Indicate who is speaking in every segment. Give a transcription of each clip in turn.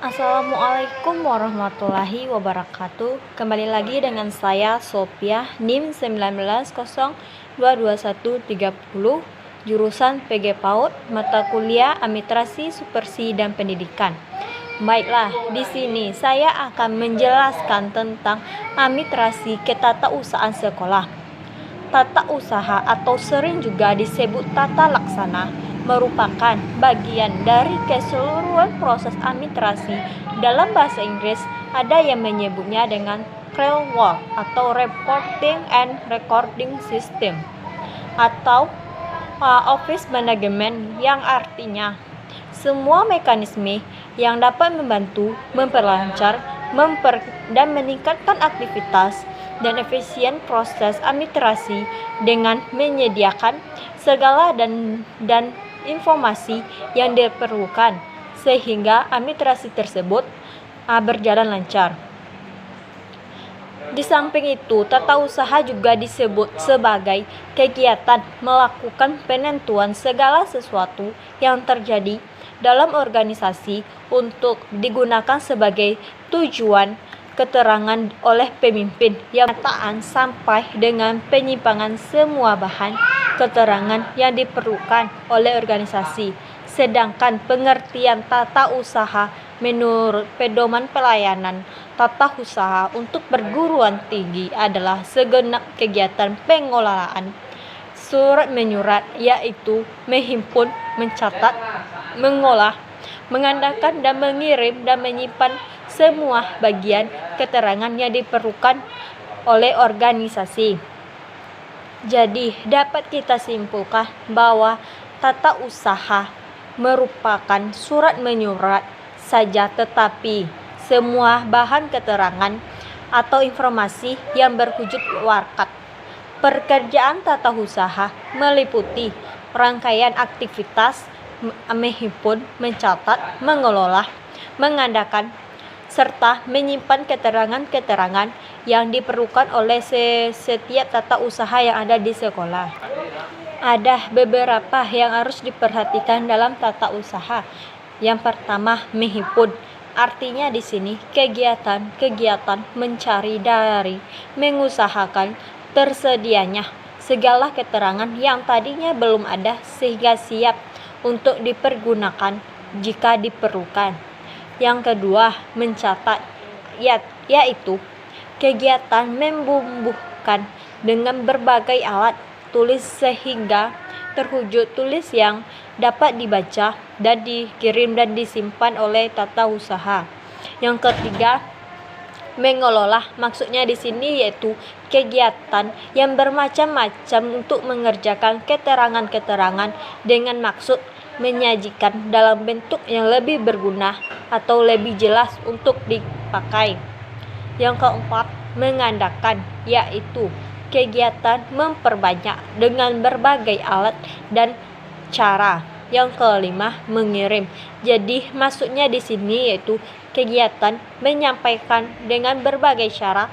Speaker 1: Assalamualaikum warahmatullahi wabarakatuh. Kembali lagi dengan saya Sophia, NIM 19022130, jurusan PG PAUD, mata kuliah Administrasi Supervisi dan Pendidikan. Baiklah, di sini saya akan menjelaskan tentang administrasi ketatausahaan sekolah. Tata usaha atau sering juga disebut tata laksana merupakan bagian dari keseluruhan proses administrasi. Dalam bahasa Inggris ada yang menyebutnya dengan RELWA atau Reporting and Recording System atau Office Management, yang artinya semua mekanisme yang dapat membantu, memperlancar, dan meningkatkan aktivitas dan efisien proses administrasi dengan menyediakan segala dan informasi yang diperlukan sehingga administrasi tersebut berjalan lancar. Di samping itu, tata usaha juga disebut sebagai kegiatan melakukan penentuan segala sesuatu yang terjadi dalam organisasi untuk digunakan sebagai tujuan keterangan oleh pemimpin yang taat sampai dengan penyimpangan semua bahan keterangan yang diperlukan oleh organisasi. Sedangkan pengertian tata usaha menurut pedoman pelayanan tata usaha untuk perguruan tinggi adalah segenap kegiatan pengelolaan surat menyurat, yaitu menghimpun, mencatat, mengolah, mengandalkan dan mengirim dan menyimpan semua bagian keterangan yang diperlukan oleh organisasi. Jadi dapat kita simpulkan bahwa tata usaha merupakan surat menyurat saja, tetapi semua bahan keterangan atau informasi yang berwujud warkat. Pekerjaan tata usaha meliputi rangkaian aktivitas menghimpun, mencatat, mengelola, mengandalkan, serta menyimpan keterangan-keterangan yang diperlukan oleh setiap tata usaha yang ada di sekolah. Ada beberapa yang harus diperhatikan dalam tata usaha. Yang pertama, menghimpun. Artinya di sini kegiatan mencari dari, mengusahakan tersedianya segala keterangan yang tadinya belum ada sehingga siap untuk dipergunakan jika diperlukan. Yang kedua, mencatat, yaitu kegiatan membumbuhkan dengan berbagai alat tulis sehingga terwujud tulis yang dapat dibaca dan dikirim dan disimpan oleh tata usaha. Yang ketiga, mengelola. Maksudnya di sini yaitu kegiatan yang bermacam-macam untuk mengerjakan keterangan-keterangan dengan maksud menyajikan dalam bentuk yang lebih berguna atau lebih jelas untuk dipakai. Yang keempat, mengandalkan, yaitu kegiatan memperbanyak dengan berbagai alat dan cara. Yang kelima, mengirim. Jadi maksudnya di sini yaitu kegiatan menyampaikan dengan berbagai cara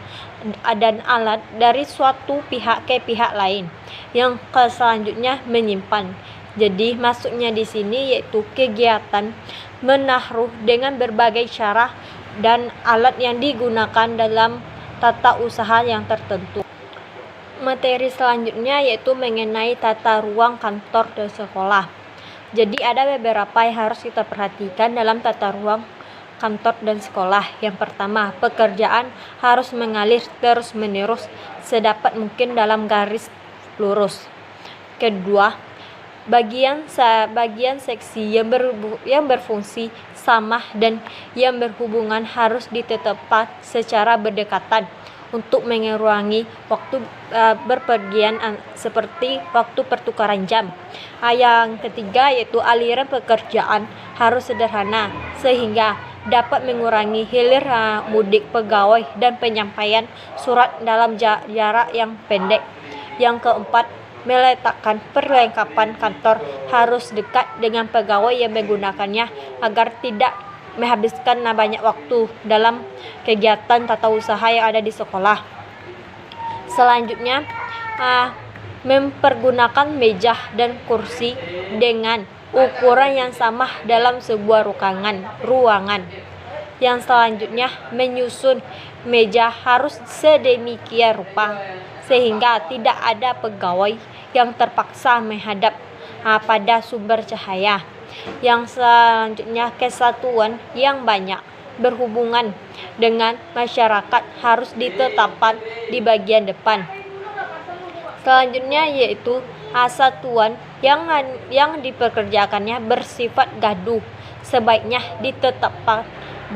Speaker 1: dan alat dari suatu pihak ke pihak lain. Yang selanjutnya, menyimpan. Jadi maksudnya di sini yaitu kegiatan menaruh dengan berbagai cara dan alat yang digunakan dalam tata usaha yang tertentu. Materi selanjutnya yaitu mengenai tata ruang kantor dan sekolah. Jadi ada beberapa yang harus kita perhatikan dalam tata ruang kantor dan sekolah. Yang pertama, pekerjaan harus mengalir terus-menerus sedapat mungkin dalam garis lurus. Kedua, bagian seksi yang berfungsi sama dan yang berhubungan harus ditetapkan secara berdekatan untuk mengurangi waktu berpergian seperti waktu pertukaran jam. Yang ketiga yaitu aliran pekerjaan harus sederhana sehingga dapat mengurangi hilir mudik pegawai dan penyampaian surat dalam jarak yang pendek. Yang keempat, meletakkan perlengkapan kantor harus dekat dengan pegawai yang menggunakannya agar tidak menghabiskan banyak waktu dalam kegiatan tata usaha yang ada di sekolah. Selanjutnya, mempergunakan meja dan kursi dengan ukuran yang sama dalam sebuah ruangan. Yang selanjutnya, menyusun meja harus sedemikian rupa sehingga tidak ada pegawai yang terpaksa menghadap pada sumber cahaya. Yang selanjutnya, kesatuan yang banyak berhubungan dengan masyarakat harus ditetapkan di bagian depan. Selanjutnya yaitu satuan yang dipekerjakannya bersifat gaduh sebaiknya ditetapkan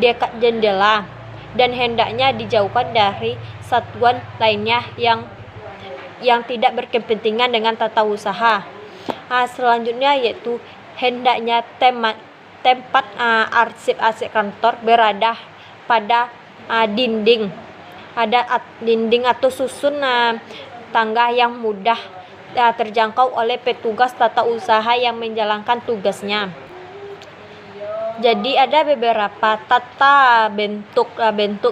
Speaker 1: dekat jendela dan hendaknya dijauhkan dari satuan lainnya yang tidak berkepentingan dengan tata usaha. Selanjutnya yaitu hendaknya tempat arsip kantor berada pada dinding atau susun tangga yang mudah terjangkau oleh petugas tata usaha yang menjalankan tugasnya. Jadi ada beberapa tata bentuk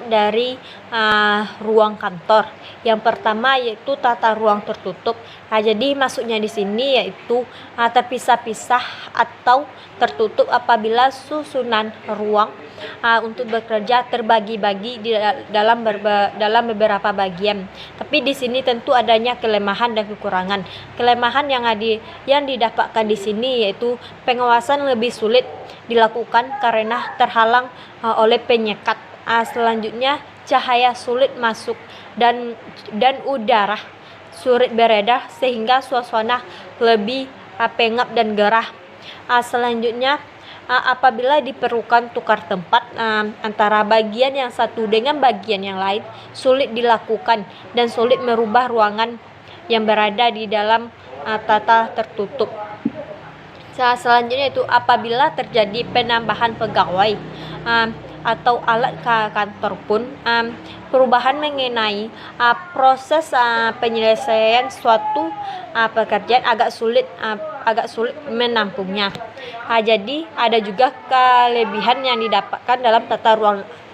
Speaker 1: dari ruang kantor. Yang pertama yaitu tata ruang tertutup. Jadi maksudnya di sini yaitu terpisah-pisah atau tertutup apabila susunan ruang untuk bekerja terbagi-bagi dalam beberapa bagian. Tapi di sini tentu adanya kelemahan dan kekurangan. Kelemahan yang didapatkan di sini yaitu pengawasan lebih sulit dilakukan karena terhalang oleh penyekat. Selanjutnya cahaya sulit masuk dan udara sulit beredar sehingga suasana lebih pengap dan gerah. Selanjutnya apabila diperlukan tukar tempat antara bagian yang satu dengan bagian yang lain sulit dilakukan dan sulit merubah ruangan yang berada di dalam tata tertutup. Selanjutnya itu apabila terjadi penambahan pegawai atau alat kantor pun perubahan mengenai proses penyelesaian suatu pekerjaan agak sulit menampungnya. Jadi ada juga kelebihan yang didapatkan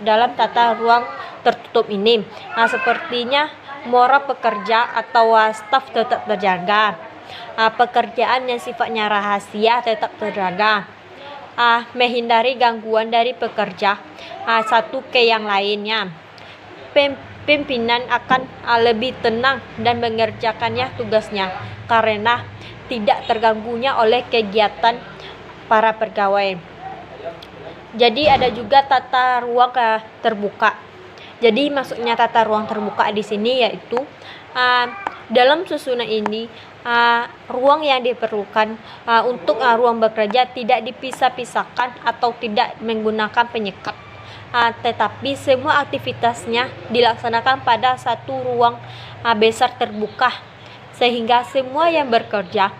Speaker 1: dalam tata ruang tertutup ini. Sepertinya moral pekerja atau staf tetap terjaga. Pekerjaan yang sifatnya rahasia tetap terjaga. Menghindari gangguan dari pekerja satu ke yang lainnya. Pimpinan akan lebih tenang dan mengerjakannya tugasnya karena tidak terganggunya oleh kegiatan para pegawai. Jadi ada juga tata ruang terbuka. Jadi maksudnya tata ruang terbuka di sini yaitu dalam susunan ini ruang yang diperlukan untuk ruang bekerja tidak dipisah-pisahkan atau tidak menggunakan penyekat, tetapi semua aktivitasnya dilaksanakan pada satu ruang besar terbuka sehingga semua yang bekerja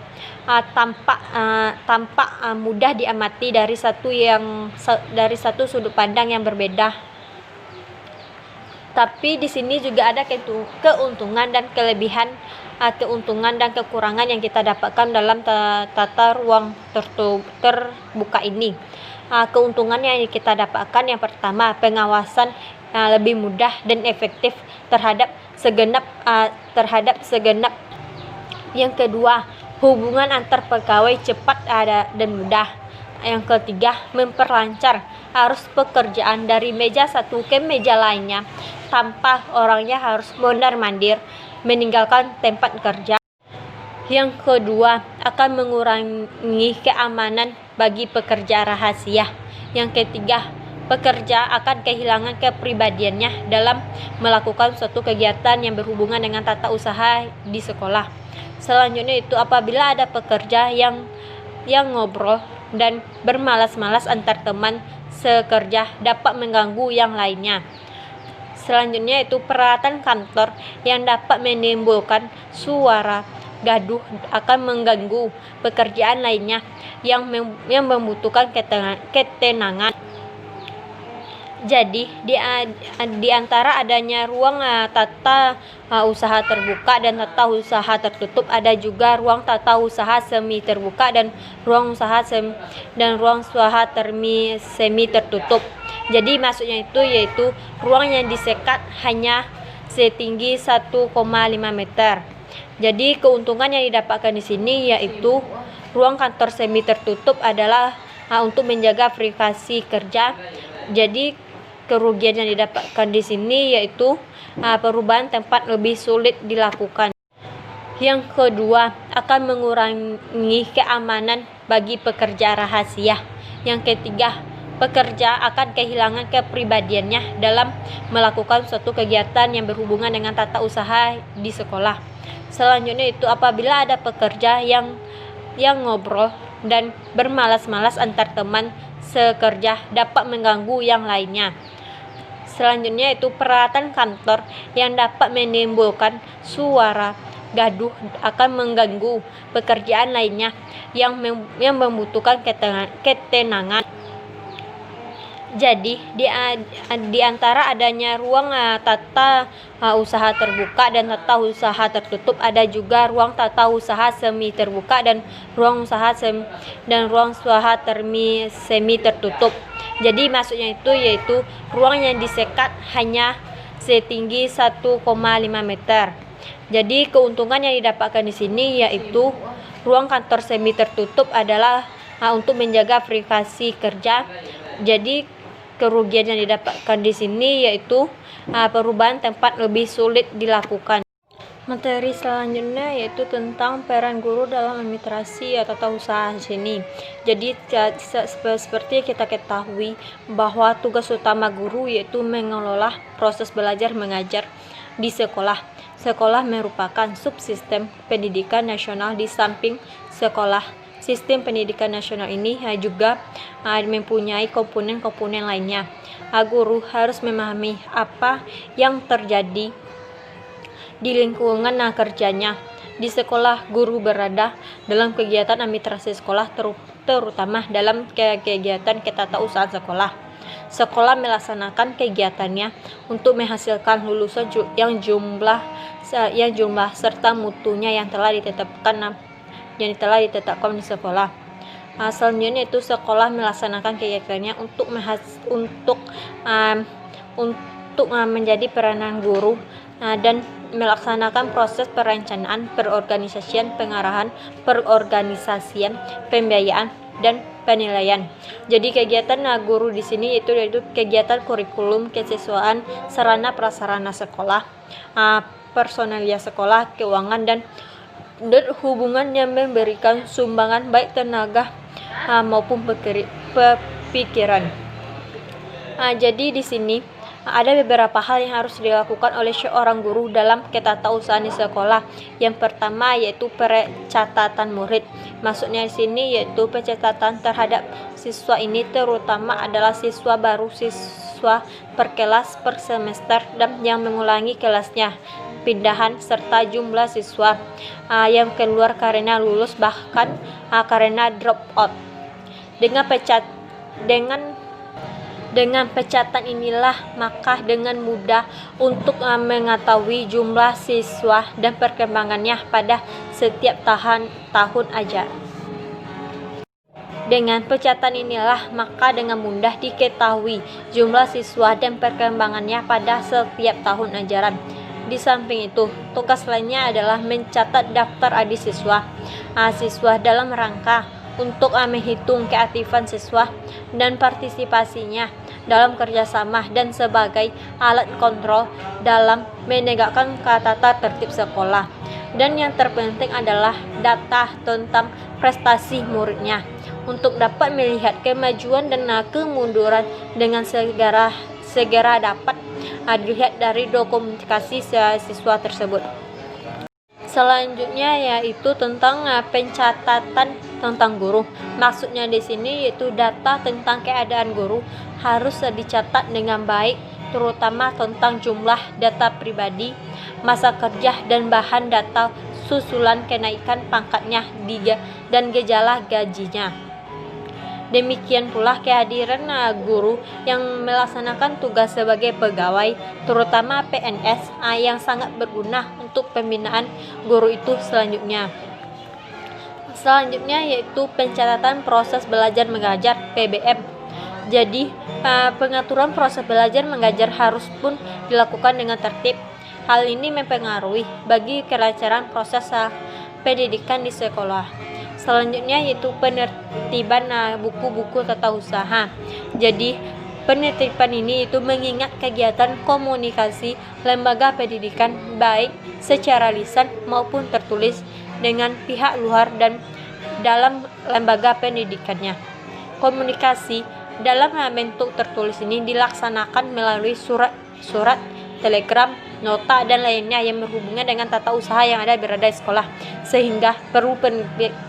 Speaker 1: tampak mudah diamati dari satu sudut pandang yang berbeda. Tapi di sini juga ada keuntungan dan kelebihan, keuntungan dan kekurangan yang kita dapatkan dalam tata ruang terbuka ini. Keuntungan yang kita dapatkan yang pertama, pengawasan lebih mudah dan efektif terhadap segenap. Yang kedua, hubungan antar pegawai cepat dan mudah. Yang ketiga, memperlancar arus pekerjaan dari meja satu ke meja lainnya tanpa orangnya harus mondar-mandir meninggalkan tempat kerja. Yang kedua, akan mengurangi keamanan bagi pekerja rahasia. Yang ketiga, pekerja akan kehilangan kepribadiannya dalam melakukan suatu kegiatan yang berhubungan dengan tata usaha di sekolah. Selanjutnya itu apabila ada pekerja yang ngobrol dan bermalas-malas antar teman sekerja dapat mengganggu yang lainnya. Selanjutnya itu peralatan kantor yang dapat menimbulkan suara gaduh akan mengganggu pekerjaan lainnya yang membutuhkan ketenangan. Jadi di antara adanya ruang tata usaha terbuka dan tata usaha tertutup, ada juga ruang tata usaha semi terbuka dan ruang usaha semi tertutup. Jadi maksudnya itu yaitu ruang yang disekat hanya setinggi 1,5 meter. Jadi keuntungan yang didapatkan di sini yaitu ruang kantor semi tertutup adalah untuk menjaga privasi kerja. Jadi kerugian yang didapatkan di sini yaitu perubahan tempat lebih sulit dilakukan. Yang kedua, akan mengurangi keamanan bagi pekerja rahasia. Yang ketiga, pekerja akan kehilangan kepribadiannya dalam melakukan suatu kegiatan yang berhubungan dengan tata usaha di sekolah. Selanjutnya itu apabila ada pekerja yang ngobrol dan bermalas-malas antar teman sekerja dapat mengganggu yang lainnya. Selanjutnya itu peralatan kantor yang dapat menimbulkan suara gaduh akan mengganggu pekerjaan lainnya yang membutuhkan ketenangan. Jadi di antara adanya ruang tata usaha terbuka dan tata usaha tertutup, ada juga ruang tata usaha semi terbuka dan ruang usaha semi tertutup. Jadi maksudnya itu yaitu ruang yang disekat hanya setinggi 1,5 meter. Jadi keuntungan yang didapatkan di sini yaitu ruang kantor semi tertutup adalah untuk menjaga privasi kerja. Jadi kerugian yang didapatkan di sini yaitu perubahan tempat lebih sulit dilakukan. Materi selanjutnya yaitu tentang peran guru dalam administrasi atau tata usaha di sini. Jadi seperti kita ketahui bahwa tugas utama guru yaitu mengelola proses belajar mengajar di sekolah. Sekolah merupakan subsistem pendidikan nasional. Di samping sekolah, sistem pendidikan nasional ini juga mempunyai komponen-komponen lainnya. Guru harus memahami apa yang terjadi di lingkungan kerjanya. Di sekolah, guru berada dalam kegiatan administrasi sekolah, terutama dalam kegiatan ketatausahaan sekolah. Sekolah melaksanakan kegiatannya untuk menghasilkan lulusan yang jumlah serta mutunya yang telah ditetapkan di sekolah. Selanjutnya itu sekolah melaksanakan kegiatannya untuk menjadi peranan guru dan melaksanakan proses perencanaan, perorganisasian, pengarahan, pembiayaan dan penilaian. Jadi kegiatan guru di sini yaitu kegiatan kurikulum, kesiswaan, sarana prasarana sekolah, personalia sekolah, keuangan dan hubungan yang memberikan sumbangan baik tenaga maupun pikiran. Jadi di sini ada beberapa hal yang harus dilakukan oleh seorang guru dalam ketatausahaan di sekolah. Yang pertama yaitu pencatatan murid. Maksudnya di sini yaitu pencatatan terhadap siswa ini terutama adalah siswa baru, siswa per kelas, per semester dan yang mengulangi kelasnya, pindahan serta jumlah siswa yang keluar karena lulus bahkan karena drop out. Dengan pencatatan inilah maka dengan mudah untuk mengetahui jumlah siswa dan perkembangannya pada setiap tahun ajar. Dengan pencatatan inilah maka dengan mudah diketahui jumlah siswa dan perkembangannya pada setiap tahun ajaran. Di samping itu, tugas lainnya adalah mencatat daftar adik siswa dalam rangka untuk menghitung keaktifan siswa dan partisipasinya dalam kerjasama dan sebagai alat kontrol dalam menegakkan tata tertib sekolah. Dan yang terpenting adalah data tentang prestasi muridnya untuk dapat melihat kemajuan dan kemunduran dengan segera dapat dilihat dari dokumentasi siswa tersebut. Selanjutnya yaitu tentang pencatatan tentang guru. Maksudnya di sini yaitu data tentang keadaan guru harus dicatat dengan baik, terutama tentang jumlah data pribadi, masa kerja dan bahan data susulan kenaikan pangkatnya dan gejala gajinya. Demikian pula kehadiran guru yang melaksanakan tugas sebagai pegawai, terutama PNS yang sangat berguna untuk pembinaan guru itu selanjutnya. Selanjutnya yaitu pencatatan proses belajar mengajar (PBM). Jadi pengaturan proses belajar mengajar harus pun dilakukan dengan tertib. Hal ini mempengaruhi bagi kelancaran proses pendidikan di sekolah. Selanjutnya yaitu penertiban buku-buku tata usaha. Jadi Penertiban ini itu mengingat kegiatan komunikasi lembaga pendidikan baik secara lisan maupun tertulis dengan pihak luar dan dalam lembaga pendidikannya. Komunikasi dalam bentuk tertulis ini dilaksanakan melalui surat, telegram, nota, dan lainnya yang berhubungan dengan tata usaha yang berada di sekolah, sehingga perlu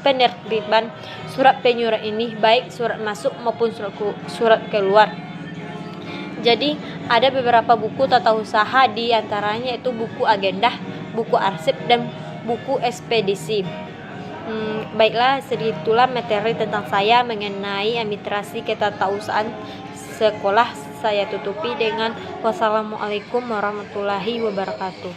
Speaker 1: penertiban surat penyurat ini baik surat masuk maupun surat keluar. Jadi ada beberapa buku tata usaha, di antaranya itu buku agenda, buku arsip, dan buku ekspedisi. Baiklah, segitulah materi tentang saya mengenai administrasi ketatausahaan sekolah. Saya tutupi dengan wassalamualaikum warahmatullahi wabarakatuh.